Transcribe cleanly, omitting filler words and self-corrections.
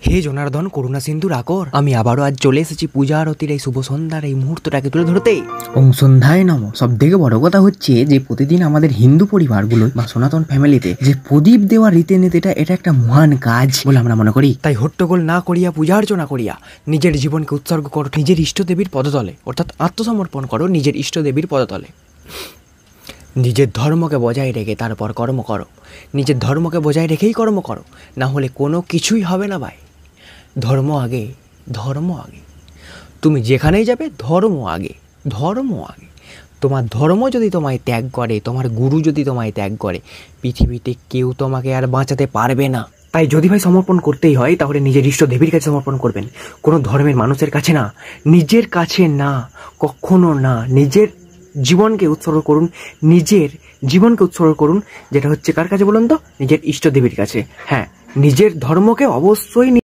হে জনার্দন করুণা সিন্ধুর আকর, আমি আবারও আজ চলে এসেছি পূজা আরতির এই শুভ সন্ধ্যার এই মুহূর্তটাকে তুলে ধরতে। ওম সন্ধ্যায় নম। সব থেকে বড় কথা হচ্ছে যে প্রতিদিন আমাদের হিন্দু পরিবারগুলো বা সনাতন ফ্যামিলিতে যে প্রদীপ দেওয়ার রীতিনীতিটা, এটা একটা মহান কাজ বলে আমরা মনে করি। তাই হট্টগোল না করিয়া, পূজা অর্চনা করিয়া নিজের জীবনকে উৎসর্গ করো নিজের ইষ্টদেবীর পদতলে, অর্থাৎ আত্মসমর্পণ করো নিজের ইষ্টদেবীর পদতলে। নিজের ধর্মকে বজায় রেখে তারপর কর্ম করো, নিজের ধর্মকে বজায় রেখেই কর্ম করো, না হলে কোনো কিছুই হবে না ভাই। ধর্ম আগে, ধর্ম আগে। তুমি যেখানেই যাবে ধর্ম আগে, ধর্ম আগে। তোমার ধর্ম যদি তোমায় ত্যাগ করে, তোমার গুরু যদি তোমায় ত্যাগ করে, পৃথিবীতে কেউ তোমাকে আর বাঁচাতে পারবে না। তাই যদি ভাই সমর্পণ করতেই হয় তাহলে নিজের ইষ্ট দেবীর কাছে সমর্পণ করবেন, কোনো ধর্মের মানুষের কাছে না, নিজের কাছে না, কখনো না। নিজের জীবনকে উৎসর্গ করুন, নিজের জীবনকে উৎসর্গ করুন, যেটা হচ্ছে কার কাছে বলুন তো? নিজের ইষ্ট দেবীর কাছে। হ্যাঁ, নিজের ধর্মকে অবশ্যই